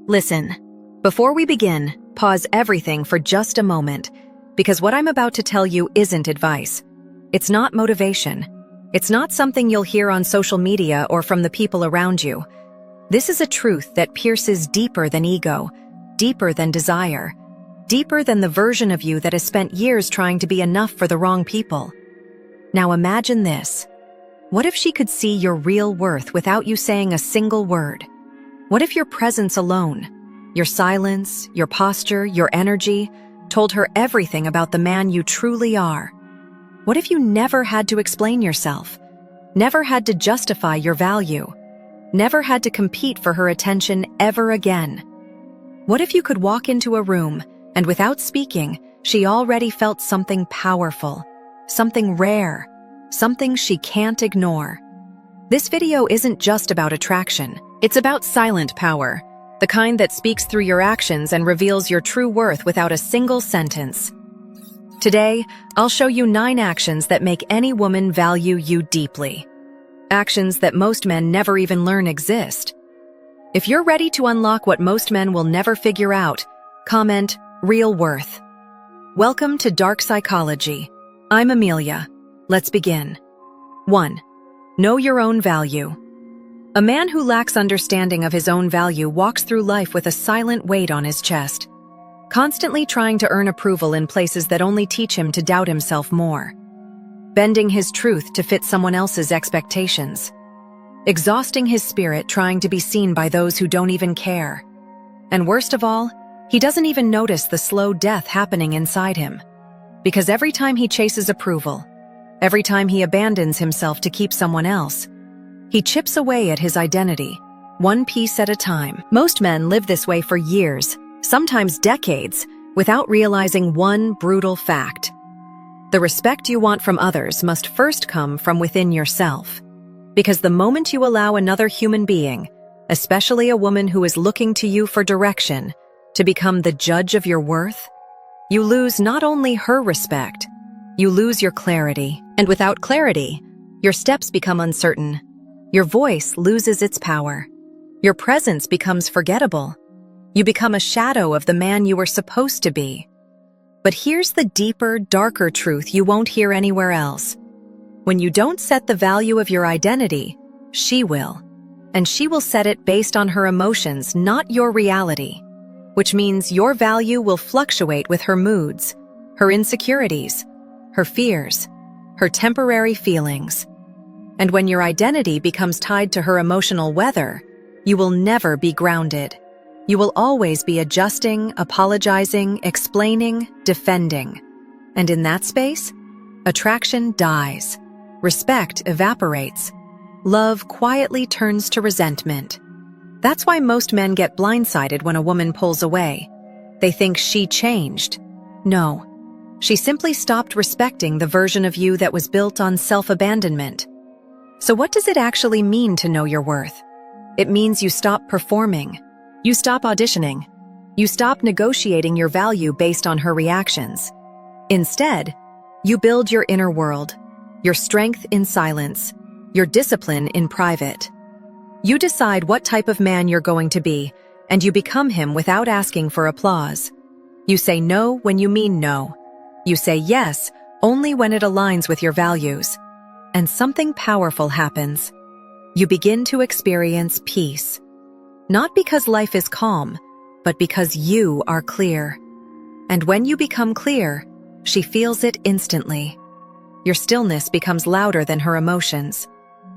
Listen, before we begin, pause everything for just a moment, because what I'm about to tell you isn't advice. It's not motivation. It's not something you'll hear on social media or from the people around you. This is a truth that pierces deeper than ego, deeper than desire, deeper than the version of you that has spent years trying to be enough for the wrong people. Now imagine this. What if she could see your real worth without you saying a single word? What if your presence alone, your silence, your posture, your energy, told her everything about the man you truly are? What if you never had to explain yourself, never had to justify your value, never had to compete for her attention ever again? What if you could walk into a room and without speaking, she already felt something powerful, something rare, something she can't ignore? This video isn't just about attraction. It's about silent power, the kind that speaks through your actions and reveals your true worth without a single sentence. Today, I'll show you 9 actions that make any woman value you deeply. Actions that most men never even learn exist. If you're ready to unlock what most men will never figure out, comment real worth. Welcome to Dark Psychology. I'm Amelia. Let's begin. 1. Know your own value. A man who lacks understanding of his own value walks through life with a silent weight on his chest, constantly trying to earn approval in places that only teach him to doubt himself more, bending his truth to fit someone else's expectations, exhausting his spirit trying to be seen by those who don't even care. And worst of all, he doesn't even notice the slow death happening inside him. Because every time he chases approval, every time he abandons himself to keep someone else, he chips away at his identity, one piece at a time. Most men live this way for years, sometimes decades, without realizing one brutal fact. The respect you want from others must first come from within yourself. Because the moment you allow another human being, especially a woman who is looking to you for direction, to become the judge of your worth, you lose not only her respect, you lose your clarity. And without clarity, your steps become uncertain. Your voice loses its power. Your presence becomes forgettable. You become a shadow of the man you were supposed to be. But here's the deeper, darker truth you won't hear anywhere else. When you don't set the value of your identity, she will. And she will set it based on her emotions, not your reality. Which means your value will fluctuate with her moods, her insecurities, her fears, her temporary feelings. And when your identity becomes tied to her emotional weather, you will never be grounded. You will always be adjusting, apologizing, explaining, defending. And in that space, attraction dies, respect evaporates, love quietly turns to resentment. That's why most men get blindsided when a woman pulls away. They think she changed. No, she simply stopped respecting the version of you that was built on self-abandonment. So what does it actually mean to know your worth? It means you stop performing. You stop auditioning. You stop negotiating your value based on her reactions. Instead, you build your inner world, your strength in silence, your discipline in private. You decide what type of man you're going to be, and you become him without asking for applause. You say no when you mean no. You say yes only when it aligns with your values. And something powerful happens. You begin to experience peace. Not because life is calm, but because you are clear. And when you become clear, she feels it instantly. Your stillness becomes louder than her emotions.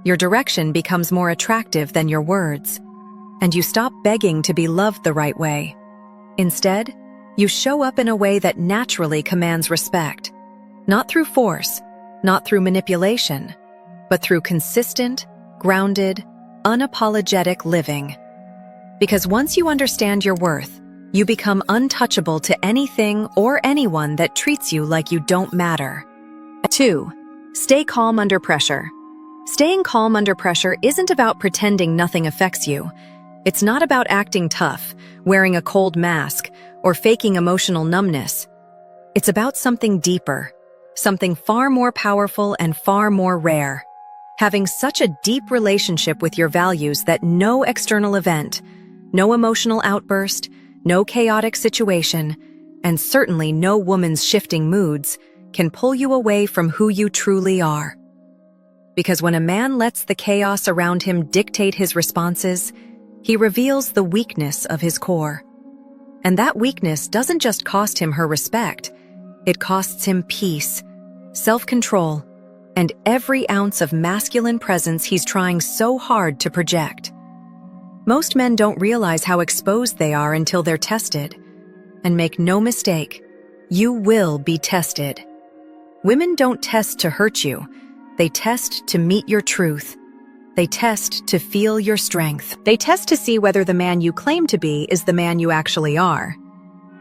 Your direction becomes more attractive than your words. And you stop begging to be loved the right way. Instead, you show up in a way that naturally commands respect. Not through force, not through manipulation, but through consistent, grounded, unapologetic living. Because once you understand your worth, you become untouchable to anything or anyone that treats you like you don't matter. 2. Stay calm under pressure. Staying calm under pressure isn't about pretending nothing affects you. It's not about acting tough, wearing a cold mask, or faking emotional numbness. It's about something deeper, something far more powerful and far more rare. Having such a deep relationship with your values that no external event, No emotional outburst, no chaotic situation, and certainly no woman's shifting moods can pull you away from who you truly are. Because when a man lets the chaos around him dictate his responses, he reveals the weakness of his core. And that weakness doesn't just cost him her respect, it costs him peace, self-control, and every ounce of masculine presence he's trying so hard to project. Most men don't realize how exposed they are until they're tested. And make no mistake, you will be tested. Women don't test to hurt you. They test to meet your truth. They test to feel your strength. They test to see whether the man you claim to be is the man you actually are.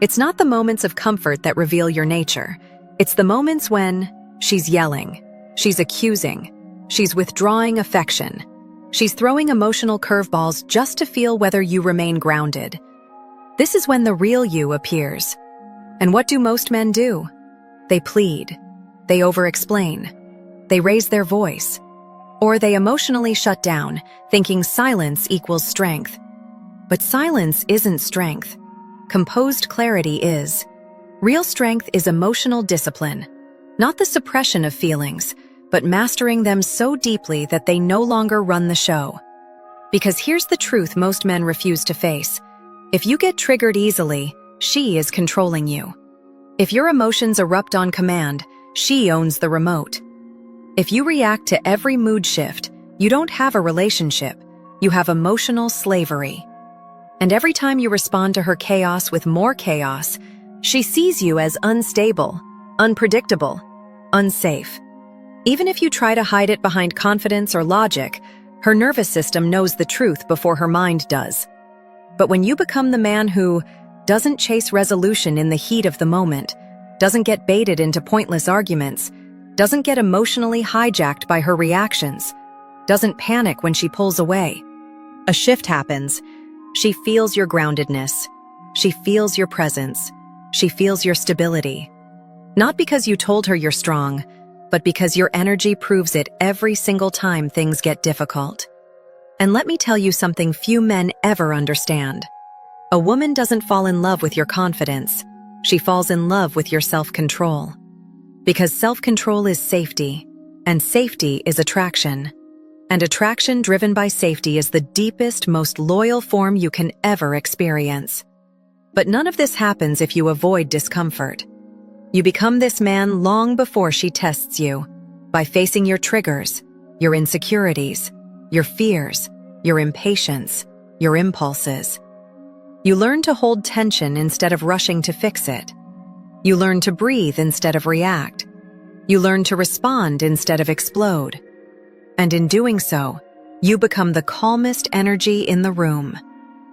It's not the moments of comfort that reveal your nature. It's the moments when she's yelling, she's accusing, she's withdrawing affection, she's throwing emotional curveballs just to feel whether you remain grounded. This is when the real you appears. And what do most men do? They plead. They over-explain. They raise their voice. Or they emotionally shut down, thinking silence equals strength. But silence isn't strength. Composed clarity is. Real strength is emotional discipline, not the suppression of feelings, but mastering them so deeply that they no longer run the show. Because here's the truth most men refuse to face. If you get triggered easily, she is controlling you. If your emotions erupt on command, she owns the remote. If you react to every mood shift, you don't have a relationship, you have emotional slavery. And every time you respond to her chaos with more chaos, she sees you as unstable, unpredictable, unsafe. Even if you try to hide it behind confidence or logic, her nervous system knows the truth before her mind does. But when you become the man who doesn't chase resolution in the heat of the moment, doesn't get baited into pointless arguments, doesn't get emotionally hijacked by her reactions, doesn't panic when she pulls away, a shift happens. She feels your groundedness. She feels your presence. She feels your stability. Not because you told her you're strong, but because your energy proves it every single time things get difficult. And let me tell you something few men ever understand. A woman doesn't fall in love with your confidence. She falls in love with your self-control. Because self-control is safety, and safety is attraction. And attraction driven by safety is the deepest, most loyal form you can ever experience. But none of this happens if you avoid discomfort. You become this man long before she tests you, by facing your triggers, your insecurities, your fears, your impatience, your impulses. You learn to hold tension instead of rushing to fix it. You learn to breathe instead of react. You learn to respond instead of explode. And in doing so, you become the calmest energy in the room.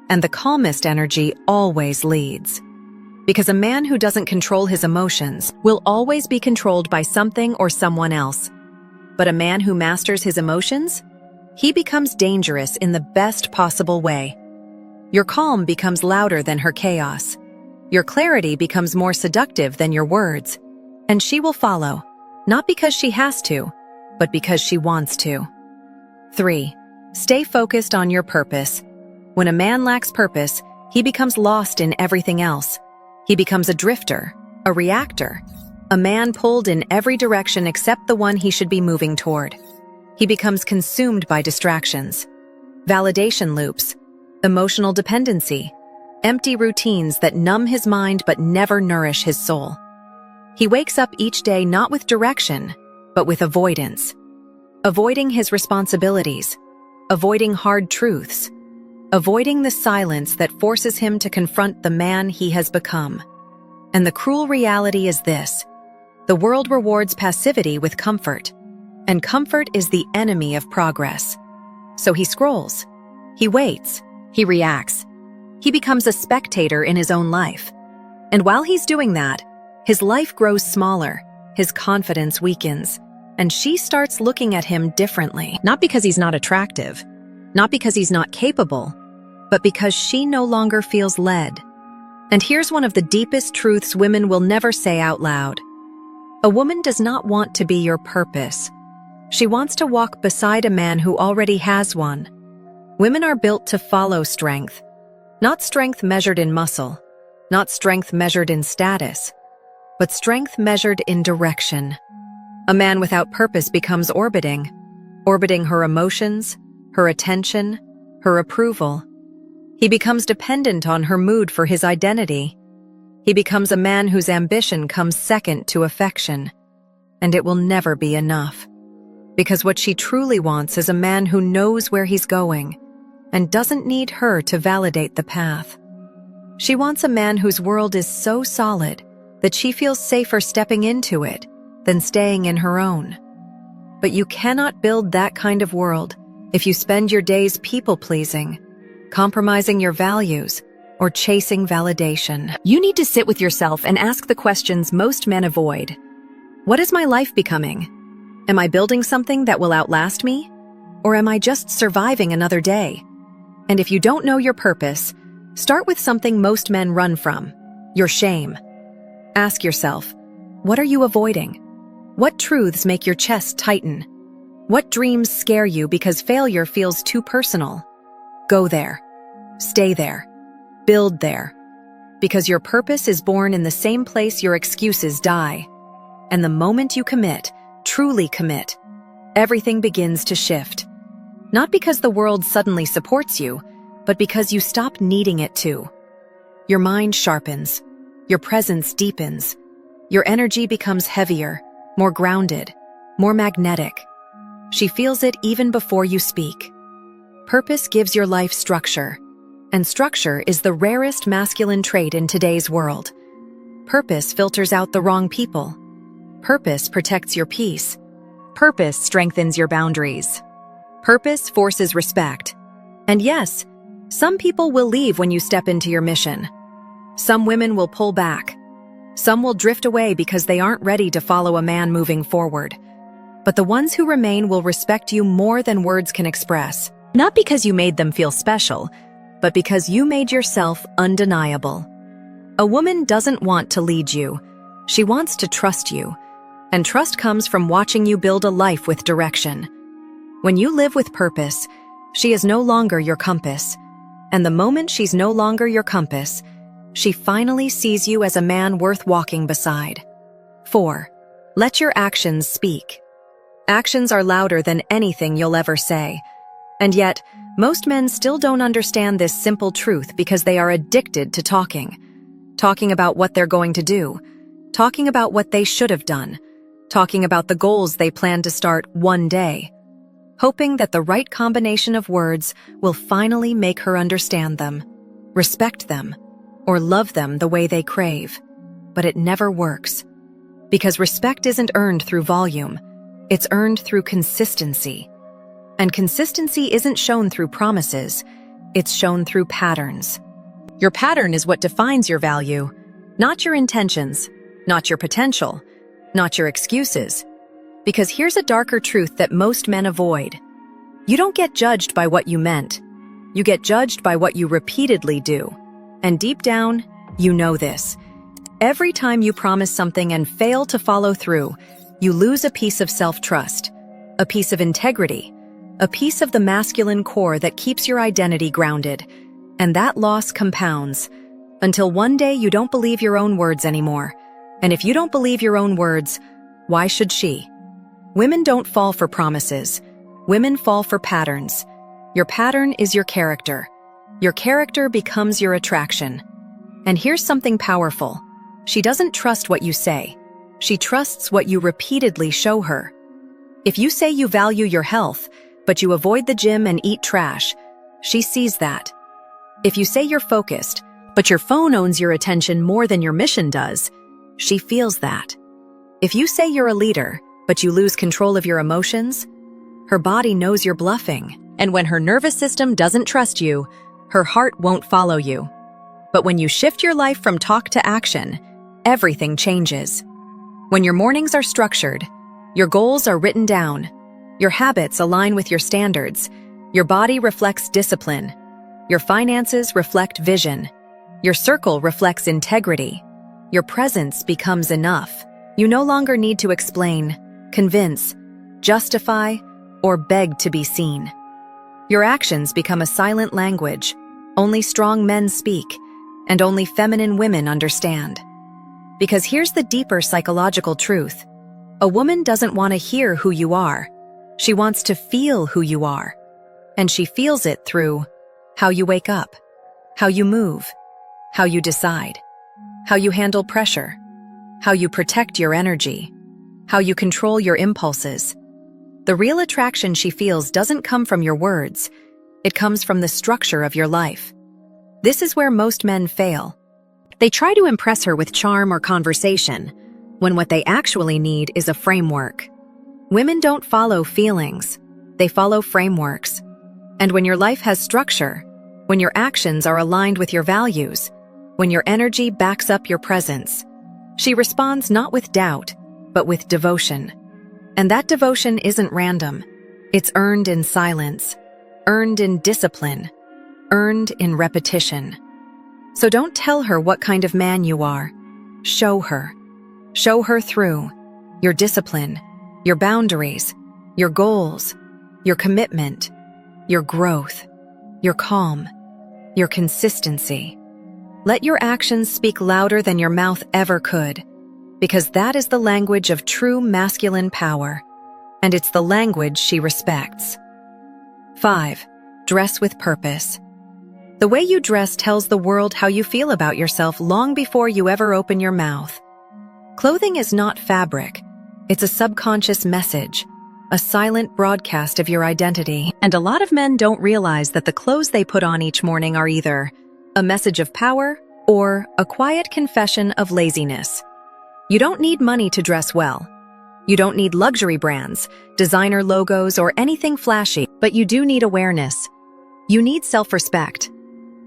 And the calmest energy always leads. Because a man who doesn't control his emotions will always be controlled by something or someone else. But a man who masters his emotions, he becomes dangerous in the best possible way. Your calm becomes louder than her chaos. Your clarity becomes more seductive than your words. And she will follow, not because she has to, but because she wants to. 3. Stay focused on your purpose. When a man lacks purpose, he becomes lost in everything else. He becomes a drifter, a reactor, a man pulled in every direction except the one he should be moving toward. He becomes consumed by distractions, validation loops, emotional dependency, empty routines that numb his mind but never nourish his soul. He wakes up each day not with direction, but with avoidance. Avoiding his responsibilities, avoiding hard truths, avoiding the silence that forces him to confront the man he has become. And the cruel reality is this: the world rewards passivity with comfort, and comfort is the enemy of progress. So he scrolls, he waits, he reacts. He becomes a spectator in his own life. And while he's doing that, his life grows smaller, his confidence weakens, and she starts looking at him differently. Not because he's not attractive, not because he's not capable, but because she no longer feels led. And here's one of the deepest truths women will never say out loud. A woman does not want to be your purpose. She wants to walk beside a man who already has one. Women are built to follow strength, Not strength measured in muscle, not strength measured in status, but strength measured in direction. A man without purpose becomes orbiting her emotions, her attention, her approval. He becomes dependent on her mood for his identity. He becomes a man whose ambition comes second to affection. And it will never be enough. Because what she truly wants is a man who knows where he's going and doesn't need her to validate the path. She wants a man whose world is so solid that she feels safer stepping into it than staying in her own. But you cannot build that kind of world if you spend your days people-pleasing, compromising your values, or chasing validation. You need to sit with yourself and ask the questions most men avoid. What is my life becoming? Am I building something that will outlast me? Or am I just surviving another day? And if you don't know your purpose, start with something most men run from: your shame. Ask yourself, what are you avoiding? What truths make your chest tighten? What dreams scare you because failure feels too personal? Go there. Stay there. Build there. Because your purpose is born in the same place your excuses die. And the moment you commit, truly commit, everything begins to shift. Not because the world suddenly supports you, but because you stop needing it to. Your mind sharpens. Your presence deepens. Your energy becomes heavier, more grounded, more magnetic. She feels it even before you speak. Purpose gives your life structure, and structure is the rarest masculine trait in today's world. Purpose filters out the wrong people. Purpose protects your peace. Purpose strengthens your boundaries. Purpose forces respect. And yes, some people will leave when you step into your mission. Some women will pull back. Some will drift away because they aren't ready to follow a man moving forward. But the ones who remain will respect you more than words can express. Not because you made them feel special, but because you made yourself undeniable. A woman doesn't want to lead you. She wants to trust you. And trust comes from watching you build a life with direction. When you live with purpose, she is no longer your compass. And the moment she's no longer your compass, she finally sees you as a man worth walking beside. 4. Let your actions speak. Actions are louder than anything you'll ever say. And yet, most men still don't understand this simple truth because they are addicted to talking. Talking about what they're going to do. Talking about what they should have done. Talking about the goals they plan to start one day. Hoping that the right combination of words will finally make her understand them, respect them, or love them the way they crave. But it never works. Because respect isn't earned through volume. It's earned through consistency. And consistency isn't shown through promises. It's shown through patterns. Your pattern is what defines your value, not your intentions, not your potential, not your excuses. Because here's a darker truth that most men avoid. You don't get judged by what you meant. You get judged by what you repeatedly do. And deep down, you know this. Every time you promise something and fail to follow through, you lose a piece of self-trust, a piece of integrity, a piece of the masculine core that keeps your identity grounded. And that loss compounds until one day you don't believe your own words anymore. And if you don't believe your own words, why should she? Women don't fall for promises. Women fall for patterns. Your pattern is your character. Your character becomes your attraction. And here's something powerful. She doesn't trust what you say. She trusts what you repeatedly show her. If you say you value your health, but you avoid the gym and eat trash, she sees that. If you say you're focused, but your phone owns your attention more than your mission does, she feels that. If you say you're a leader, but you lose control of your emotions, her body knows you're bluffing. And when her nervous system doesn't trust you, her heart won't follow you. But when you shift your life from talk to action, everything changes. When your mornings are structured, your goals are written down, your habits align with your standards, your body reflects discipline, your finances reflect vision, your circle reflects integrity, your presence becomes enough. You no longer need to explain, convince, justify, or beg to be seen. Your actions become a silent language. Only strong men speak, and only feminine women understand. Because here's the deeper psychological truth. A woman doesn't want to hear who you are. She wants to feel who you are. And she feels it through how you wake up, how you move, how you decide, how you handle pressure, how you protect your energy, how you control your impulses. The real attraction she feels doesn't come from your words. It comes from the structure of your life. This is where most men fail. They try to impress her with charm or conversation, when what they actually need is a framework. Women don't follow feelings. They follow frameworks. And when your life has structure, when your actions are aligned with your values, when your energy backs up your presence, she responds not with doubt, but with devotion. And that devotion isn't random. It's earned in silence, earned in discipline, earned in repetition. So don't tell her what kind of man you are. Show her. Show her through your discipline, your boundaries, your goals, your commitment, your growth, your calm, your consistency. Let your actions speak louder than your mouth ever could, because that is the language of true masculine power, and it's the language she respects. 5. Dress with purpose. The way you dress tells the world how you feel about yourself long before you ever open your mouth. Clothing is not fabric. It's a subconscious message, a silent broadcast of your identity. And a lot of men don't realize that the clothes they put on each morning are either a message of power or a quiet confession of laziness. You don't need money to dress well. You don't need luxury brands, designer logos, or anything flashy, but you do need awareness. You need self-respect.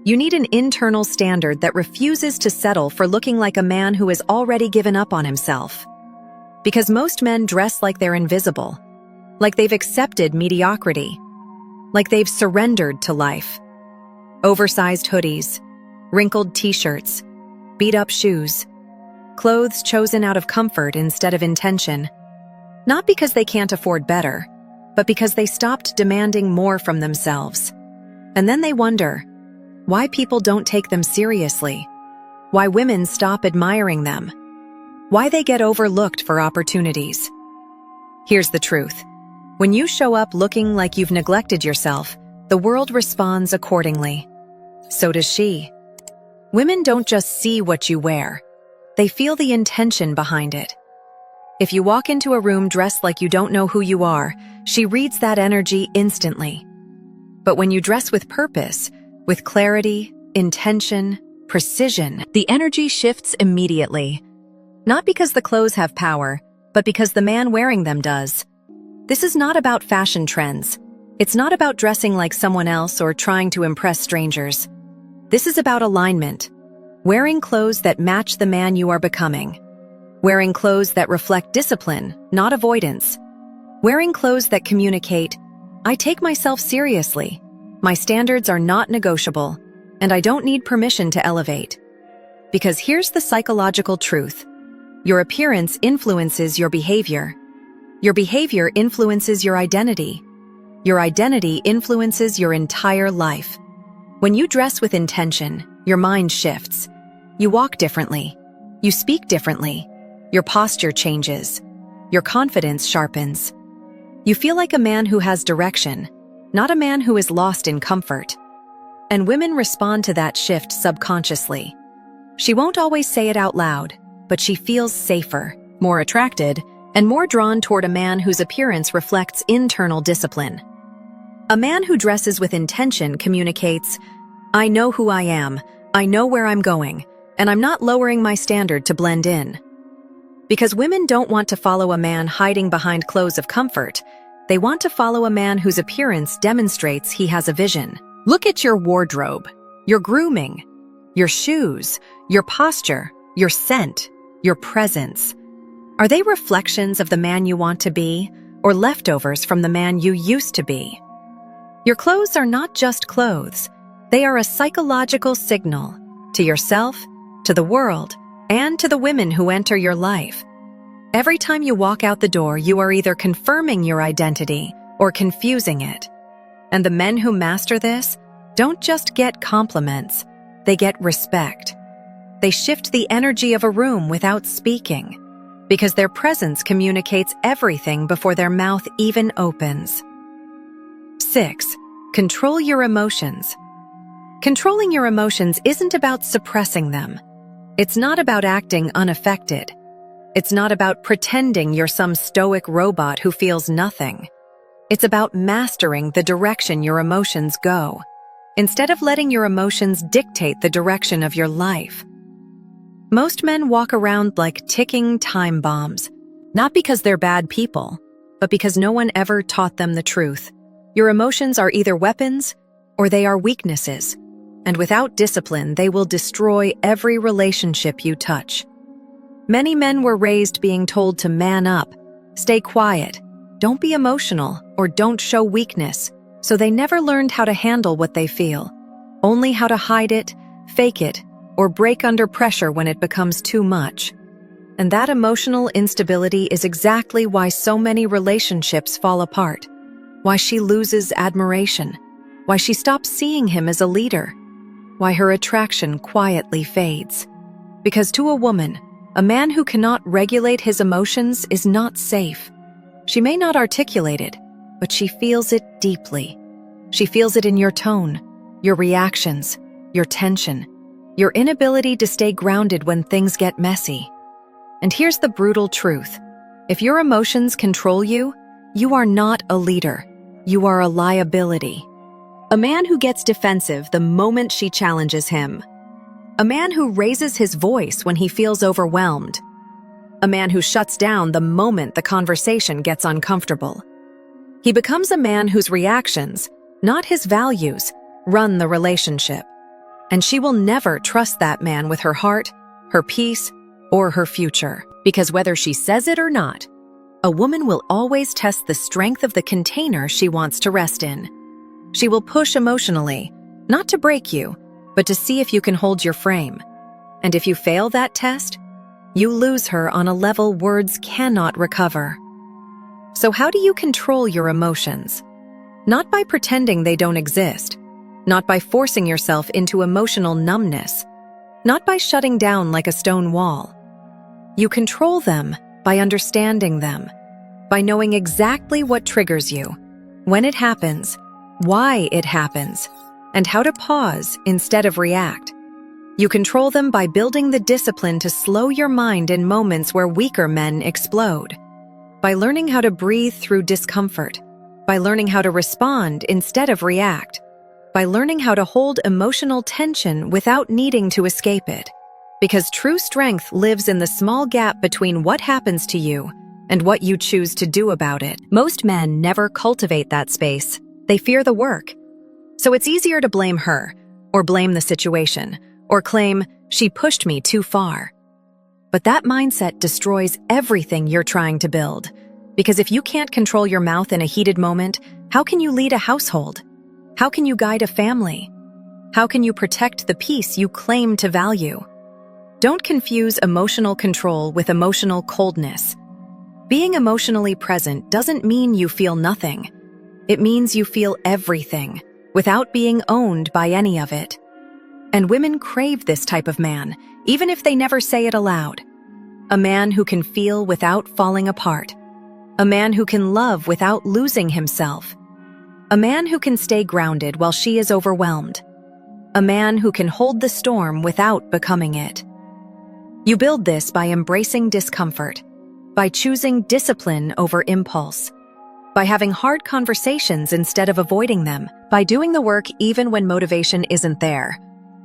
You need an internal standard that refuses to settle for looking like a man who has already given up on himself. Because most men dress like they're invisible, like they've accepted mediocrity, like they've surrendered to life. Oversized hoodies, wrinkled t-shirts, beat-up shoes, clothes chosen out of comfort instead of intention. Not because they can't afford better, but because they stopped demanding more from themselves. And then they wonder why people don't take them seriously, why women stop admiring them, why they get overlooked for opportunities. Here's the truth. When you show up looking like you've neglected yourself, the world responds accordingly. So does she. Women don't just see what you wear. They feel the intention behind it. If you walk into a room dressed like you don't know who you are, she reads that energy instantly. But when you dress with purpose, with clarity, intention, precision, the energy shifts immediately. Not because the clothes have power, but because the man wearing them does. This is not about fashion trends. It's not about dressing like someone else or trying to impress strangers. This is about alignment. Wearing clothes that match the man you are becoming. Wearing clothes that reflect discipline, not avoidance. Wearing clothes that communicate, I take myself seriously. My standards are not negotiable, and I don't need permission to elevate. Because here's the psychological truth. Your appearance influences your behavior. Your behavior influences your identity. Your identity influences your entire life. When you dress with intention, your mind shifts. You walk differently. You speak differently. Your posture changes. Your confidence sharpens. You feel like a man who has direction, not a man who is lost in comfort. And women respond to that shift subconsciously. She won't always say it out loud, but she feels safer, more attracted, and more drawn toward a man whose appearance reflects internal discipline. A man who dresses with intention communicates, I know who I am, I know where I'm going, and I'm not lowering my standard to blend in. Because women don't want to follow a man hiding behind clothes of comfort. They want to follow a man whose appearance demonstrates he has a vision. Look at your wardrobe, your grooming, your shoes, your posture, your scent, your presence. Are they reflections of the man you want to be, or leftovers from the man you used to be? Your clothes are not just clothes. They are a psychological signal to yourself, to the world, and to the women who enter your life. Every time you walk out the door, you are either confirming your identity or confusing it. And the men who master this don't just get compliments, they get respect. They shift the energy of a room without speaking, because their presence communicates everything before their mouth even opens. 6. Control your emotions. Controlling your emotions isn't about suppressing them. It's not about acting unaffected. It's not about pretending you're some stoic robot who feels nothing. It's about mastering the direction your emotions go, instead of letting your emotions dictate the direction of your life. Most men walk around like ticking time bombs, not because they're bad people, but because no one ever taught them the truth. Your emotions are either weapons or they are weaknesses, and without discipline, they will destroy every relationship you touch. Many men were raised being told to man up, stay quiet, don't be emotional, or don't show weakness, so they never learned how to handle what they feel, only how to hide it, fake it, or break under pressure when it becomes too much. And that emotional instability is exactly why so many relationships fall apart, why she loses admiration, why she stops seeing him as a leader, why her attraction quietly fades. Because to a woman, a man who cannot regulate his emotions is not safe. She may not articulate it, but she feels it deeply. She feels it in your tone, your reactions, your tension, your inability to stay grounded when things get messy. And here's the brutal truth. If your emotions control you, you are not a leader. You are a liability. A man who gets defensive the moment she challenges him. A man who raises his voice when he feels overwhelmed. A man who shuts down the moment the conversation gets uncomfortable. He becomes a man whose reactions, not his values, run the relationship. And she will never trust that man with her heart, her peace, or her future. Because whether she says it or not, a woman will always test the strength of the container she wants to rest in. She will push emotionally, not to break you, but to see if you can hold your frame. And if you fail that test, you lose her on a level words cannot recover. So how do you control your emotions? Not by pretending they don't exist, not by forcing yourself into emotional numbness, not by shutting down like a stone wall. You control them by understanding them, by knowing exactly what triggers you, when it happens, why it happens, and how to pause instead of react. You control them by building the discipline to slow your mind in moments where weaker men explode, by learning how to breathe through discomfort, by learning how to respond instead of react, by learning how to hold emotional tension without needing to escape it. Because true strength lives in the small gap between what happens to you and what you choose to do about it. Most men never cultivate that space. They fear the work. So it's easier to blame her, or blame the situation, or claim, she pushed me too far. But that mindset destroys everything you're trying to build. Because if you can't control your mouth in a heated moment, how can you lead a household? How can you guide a family? How can you protect the peace you claim to value? Don't confuse emotional control with emotional coldness. Being emotionally present doesn't mean you feel nothing. It means you feel everything, without being owned by any of it. And women crave this type of man, even if they never say it aloud. A man who can feel without falling apart. A man who can love without losing himself. A man who can stay grounded while she is overwhelmed. A man who can hold the storm without becoming it. You build this by embracing discomfort, by choosing discipline over impulse, by having hard conversations instead of avoiding them, by doing the work even when motivation isn't there,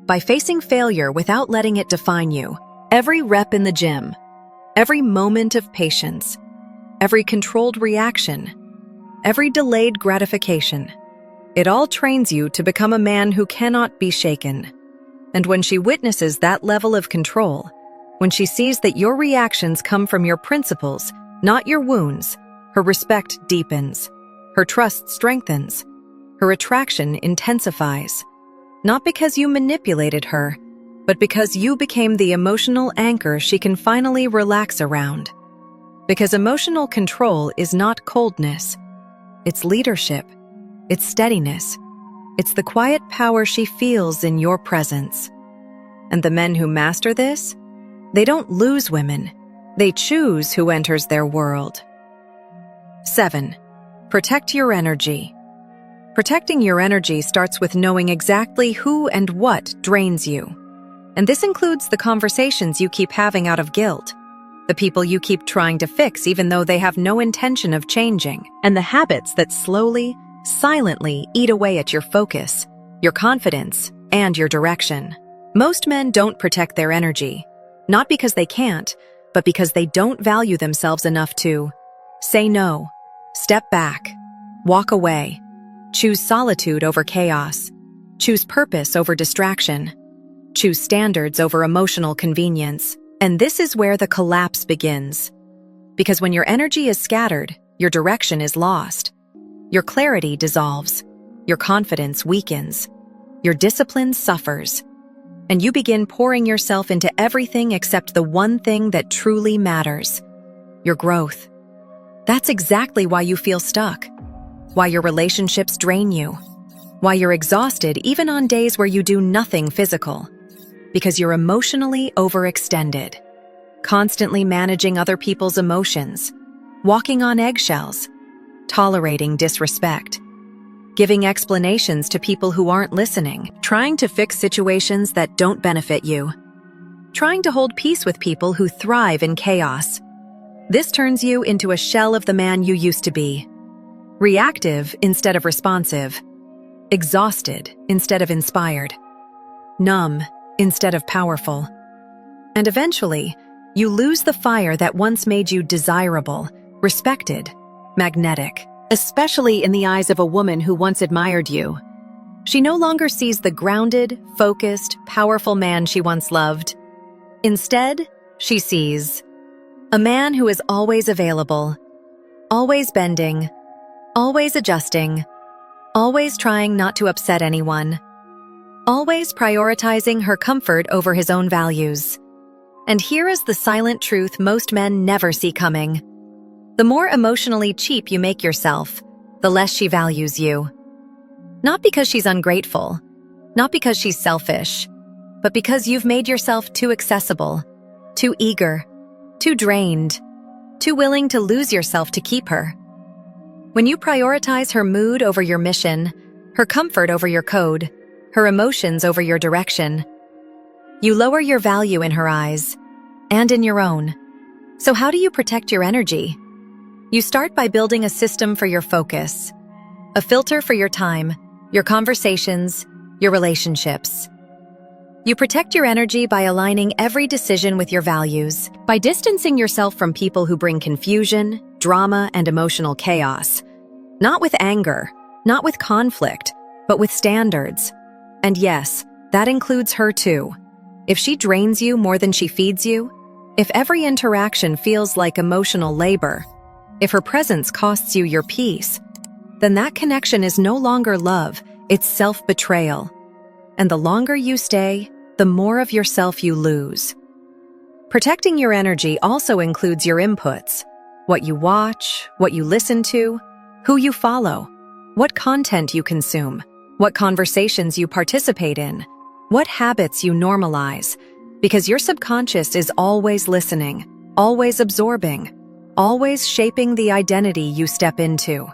by facing failure without letting it define you. Every rep in the gym, every moment of patience, every controlled reaction, every delayed gratification, it all trains you to become a man who cannot be shaken. And when she witnesses that level of control, when she sees that your reactions come from your principles, not your wounds, her respect deepens, her trust strengthens, her attraction intensifies. Not because you manipulated her, but because you became the emotional anchor she can finally relax around. Because emotional control is not coldness. It's leadership. It's steadiness. It's the quiet power she feels in your presence. And the men who master this, they don't lose women. They choose who enters their world. 7. Protect your energy. Protecting your energy starts with knowing exactly who and what drains you. And this includes the conversations you keep having out of guilt, the people you keep trying to fix even though they have no intention of changing, and the habits that slowly, silently eat away at your focus, your confidence, and your direction. Most men don't protect their energy, not because they can't, but because they don't value themselves enough to say no, step back, walk away, choose solitude over chaos, choose purpose over distraction, choose standards over emotional convenience. And this is where the collapse begins. Because when your energy is scattered, your direction is lost. Your clarity dissolves, your confidence weakens, your discipline suffers, and you begin pouring yourself into everything except the one thing that truly matters, your growth. That's exactly why you feel stuck, why your relationships drain you, why you're exhausted even on days where you do nothing physical. Because you're emotionally overextended, constantly managing other people's emotions, walking on eggshells, tolerating disrespect, giving explanations to people who aren't listening, trying to fix situations that don't benefit you, trying to hold peace with people who thrive in chaos. This turns you into a shell of the man you used to be, reactive instead of responsive, exhausted instead of inspired, numb instead of powerful. And eventually, you lose the fire that once made you desirable, respected, magnetic, especially in the eyes of a woman who once admired you. She no longer sees the grounded, focused, powerful man she once loved. Instead, she sees a man who is always available, always bending, always adjusting, always trying not to upset anyone, always prioritizing her comfort over his own values. And here is the silent truth most men never see coming. The more emotionally cheap you make yourself, the less she values you. Not because she's ungrateful, not because she's selfish, but because you've made yourself too accessible, too eager, too drained, too willing to lose yourself to keep her. When you prioritize her mood over your mission, her comfort over your code, her emotions over your direction, you lower your value in her eyes and in your own. So how do you protect your energy? You start by building a system for your focus, a filter for your time, your conversations, your relationships. You protect your energy by aligning every decision with your values, by distancing yourself from people who bring confusion, drama, and emotional chaos. Not with anger, not with conflict, but with standards. And yes, that includes her too. If she drains you more than she feeds you, if every interaction feels like emotional labor, if her presence costs you your peace, then that connection is no longer love, it's self-betrayal. And the longer you stay, the more of yourself you lose. Protecting your energy also includes your inputs, what you watch, what you listen to, who you follow, what content you consume, what conversations you participate in, what habits you normalize, because your subconscious is always listening, always absorbing, always shaping the identity you step into.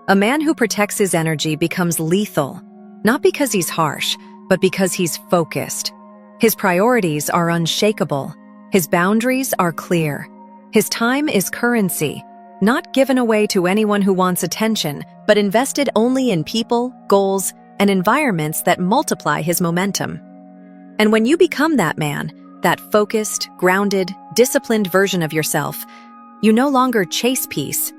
A man who protects his energy becomes lethal, not because he's harsh, but because he's focused. His priorities are unshakable. His boundaries are clear. His time is currency, not given away to anyone who wants attention, but invested only in people, goals, and environments that multiply his momentum. And when you become that man, that focused, grounded, disciplined version of yourself, you no longer chase peace.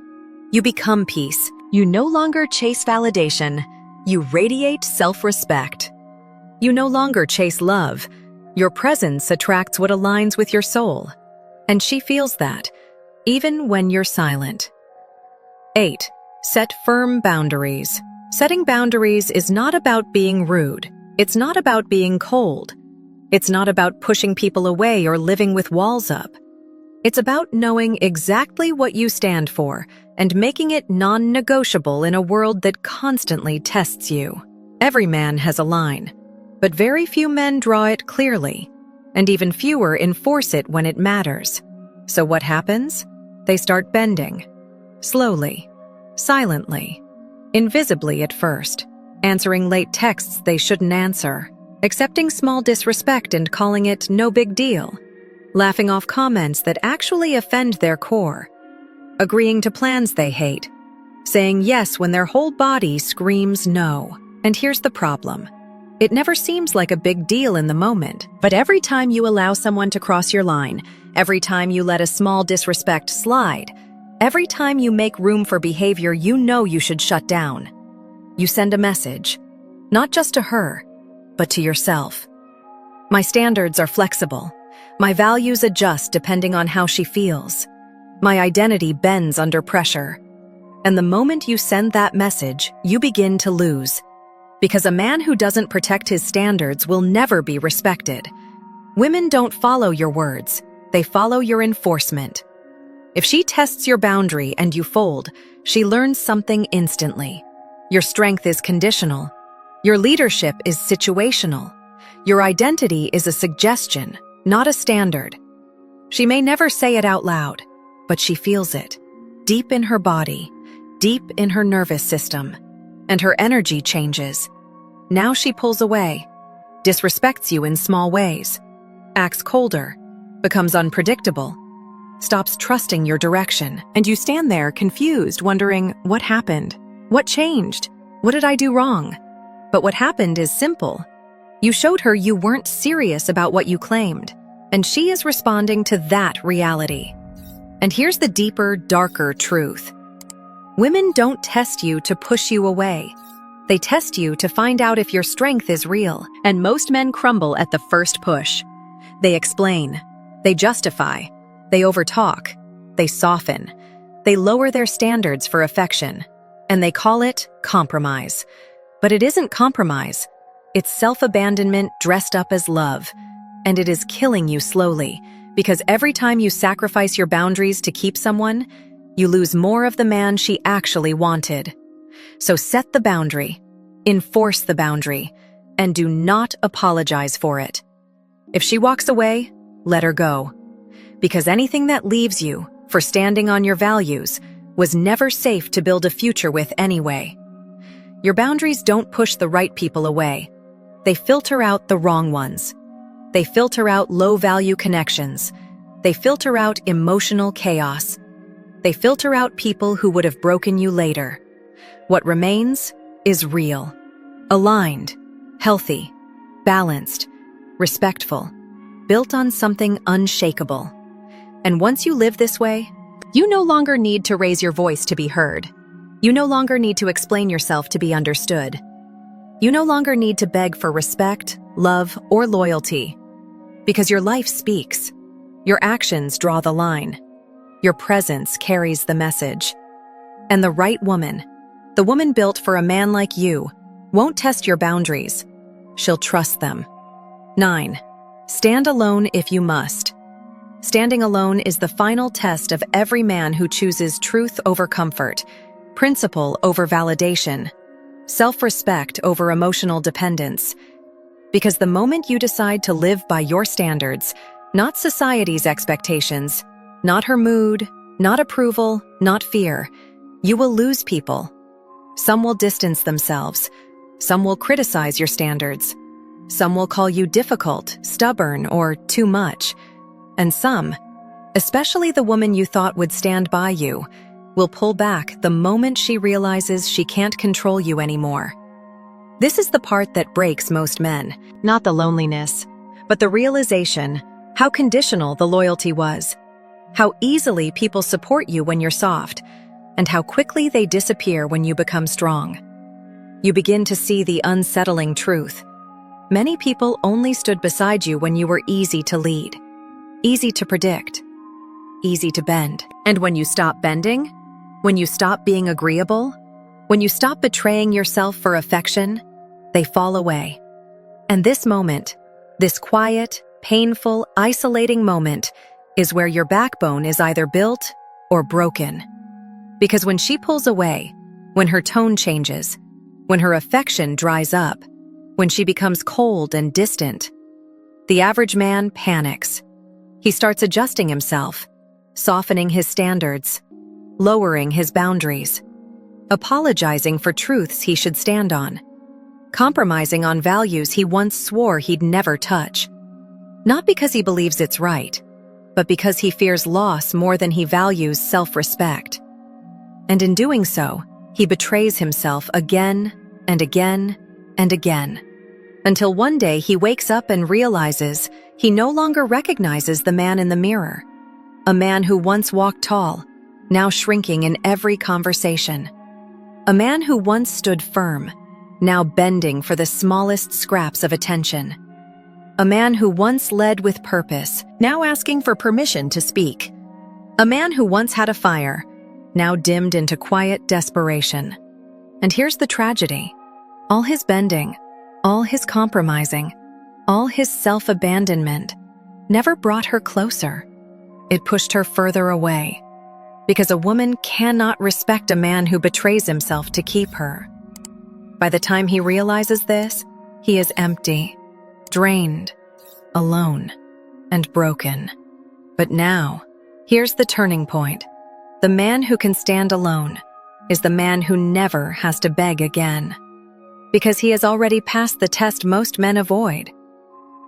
You become peace. You no longer chase validation. You radiate self-respect. You no longer chase love. Your presence attracts what aligns with your soul. And she feels that, even when you're silent. 8. Set firm boundaries. Setting boundaries is not about being rude. It's not about being cold. It's not about pushing people away or living with walls up. It's about knowing exactly what you stand for and making it non-negotiable in a world that constantly tests you. Every man has a line, but very few men draw it clearly, and even fewer enforce it when it matters. So what happens? They start bending. Slowly, silently, invisibly at first, answering late texts they shouldn't answer, accepting small disrespect and calling it no big deal, laughing off comments that actually offend their core, agreeing to plans they hate, saying yes when their whole body screams no. And here's the problem. It never seems like a big deal in the moment, but every time you allow someone to cross your line, every time you let a small disrespect slide, every time you make room for behavior you know you should shut down, you send a message, not just to her, but to yourself. My standards are flexible. My values adjust depending on how she feels. My identity bends under pressure. And the moment you send that message, you begin to lose. Because a man who doesn't protect his standards will never be respected. Women don't follow your words, they follow your enforcement. If she tests your boundary and you fold, she learns something instantly. Your strength is conditional. Your leadership is situational. Your identity is a suggestion, not a standard. She may never say it out loud, but she feels it, deep in her body, deep in her nervous system, and her energy changes. Now she pulls away, disrespects you in small ways, acts colder, becomes unpredictable, stops trusting your direction, and you stand there confused, wondering, what happened? What changed? What did I do wrong? But what happened is simple. You showed her you weren't serious about what you claimed, and she is responding to that reality. And here's the deeper, darker truth. Women don't test you to push you away. They test you to find out if your strength is real, and most men crumble at the first push. They explain, they justify, they overtalk, they soften, they lower their standards for affection, and they call it compromise. But it isn't compromise. It's self-abandonment dressed up as love, and it is killing you slowly, because every time you sacrifice your boundaries to keep someone, you lose more of the man she actually wanted. So set the boundary, enforce the boundary, and do not apologize for it. If she walks away, let her go. Because anything that leaves you for standing on your values was never safe to build a future with anyway. Your boundaries don't push the right people away. They filter out the wrong ones. They filter out low-value connections. They filter out emotional chaos. They filter out people who would have broken you later. What remains is real, aligned, healthy, balanced, respectful, built on something unshakable. And once you live this way, you no longer need to raise your voice to be heard. You no longer need to explain yourself to be understood. You no longer need to beg for respect, love, or loyalty. Because your life speaks. Your actions draw the line. Your presence carries the message. And the right woman, the woman built for a man like you, won't test your boundaries. She'll trust them. 9. Stand alone if you must. Standing alone is the final test of every man who chooses truth over comfort, principle over validation, self-respect over emotional dependence. Because the moment you decide to live by your standards, not society's expectations, not her mood, not approval, not fear, you will lose people. Some will distance themselves. Some will criticize your standards. Some will call you difficult, stubborn, or too much. And some, especially the woman you thought would stand by you, will pull back the moment she realizes she can't control you anymore. This is the part that breaks most men, not the loneliness, but the realization how conditional the loyalty was, how easily people support you when you're soft, and how quickly they disappear when you become strong. You begin to see the unsettling truth. Many people only stood beside you when you were easy to lead, easy to predict, easy to bend. And when you stop bending, when you stop being agreeable, when you stop betraying yourself for affection, they fall away. And this moment, this quiet, painful, isolating moment, is where your backbone is either built or broken. Because when she pulls away, when her tone changes, when her affection dries up, when she becomes cold and distant. The average man panics. He starts adjusting himself, softening his standards, lowering his boundaries, apologizing for truths he should stand on, compromising on values he once swore he'd never touch. Not because he believes it's right, but because he fears loss more than he values self-respect. And in doing so, he betrays himself again and again and again, until one day he wakes up and realizes he no longer recognizes the man in the mirror, a man who once walked tall, now shrinking in every conversation, a man who once stood firm, now bending for the smallest scraps of attention, a man who once led with purpose, now asking for permission to speak, a man who once had a fire, now dimmed into quiet desperation. And here's the tragedy. All his bending, all his compromising, all his self-abandonment never brought her closer. It pushed her further away, because a woman cannot respect a man who betrays himself to keep her. By the time he realizes this, he is empty, drained, alone, and broken. But now, here's the turning point. The man who can stand alone is the man who never has to beg again, because he has already passed the test most men avoid.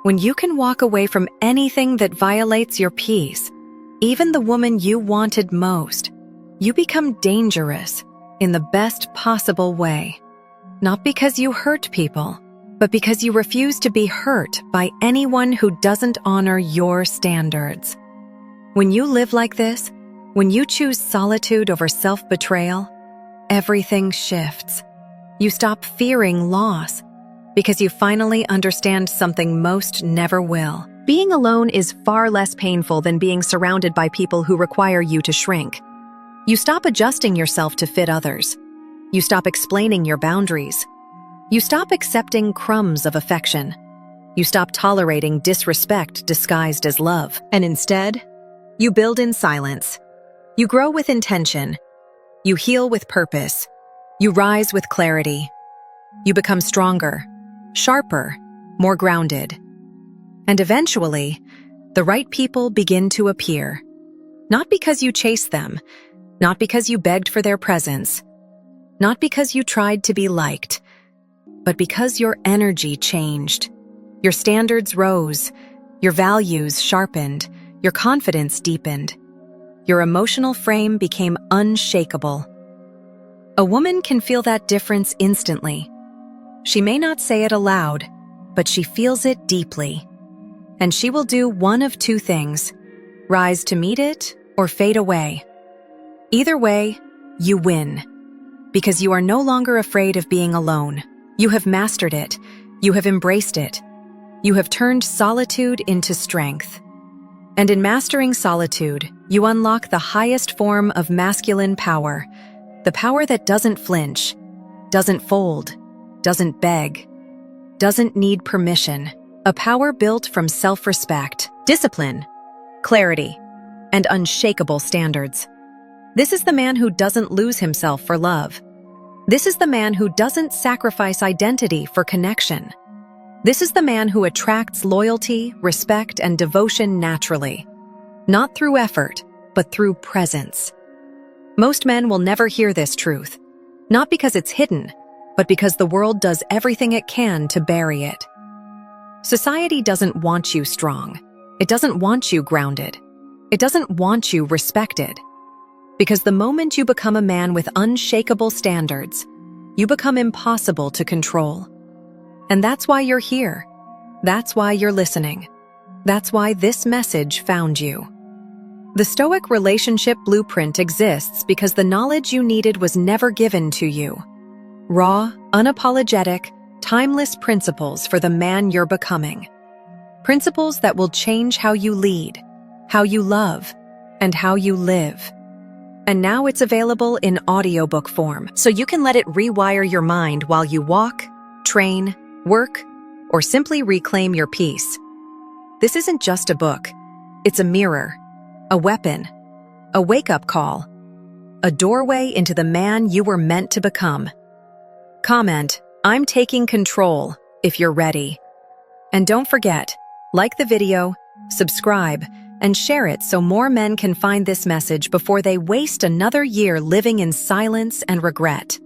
When you can walk away from anything that violates your peace, even the woman you wanted most, you become dangerous in the best possible way. Not because you hurt people, but because you refuse to be hurt by anyone who doesn't honor your standards. When you live like this, when you choose solitude over self-betrayal, everything shifts. You stop fearing loss because you finally understand something most never will. Being alone is far less painful than being surrounded by people who require you to shrink. You stop adjusting yourself to fit others. You stop explaining your boundaries. You stop accepting crumbs of affection. You stop tolerating disrespect disguised as love. And instead, you build in silence. You grow with intention. You heal with purpose. You rise with clarity. You become stronger, sharper, more grounded. And eventually, the right people begin to appear. Not because you chased them, not because you begged for their presence, not because you tried to be liked, but because your energy changed. Your standards rose, your values sharpened, your confidence deepened. Your emotional frame became unshakable. A woman can feel that difference instantly. She may not say it aloud, but she feels it deeply. And she will do one of two things: rise to meet it or fade away. Either way, you win, because you are no longer afraid of being alone. You have mastered it. You have embraced it. You have turned solitude into strength. And in mastering solitude, you unlock the highest form of masculine power, the power that doesn't flinch, doesn't fold, doesn't beg, doesn't need permission, a power built from self-respect, discipline, clarity, and unshakable standards. This is the man who doesn't lose himself for love. This is the man who doesn't sacrifice identity for connection. This is the man who attracts loyalty, respect, and devotion naturally, not through effort, but through presence. Most men will never hear this truth, not because it's hidden, but because the world does everything it can to bury it. Society doesn't want you strong. It doesn't want you grounded. It doesn't want you respected. Because the moment you become a man with unshakable standards, you become impossible to control. And that's why you're here. That's why you're listening. That's why this message found you. The Stoic relationship blueprint exists because the knowledge you needed was never given to you. Raw, unapologetic, timeless principles for the man you're becoming. Principles that will change how you lead, how you love, and how you live. And now it's available in audiobook form, so you can let it rewire your mind while you walk, train, work, or simply reclaim your peace. This isn't just a book. It's a mirror, a weapon, a wake-up call, a doorway into the man you were meant to become. Comment, "I'm taking control," if you're ready. And don't forget, like the video, subscribe, and share it so more men can find this message before they waste another year living in silence and regret.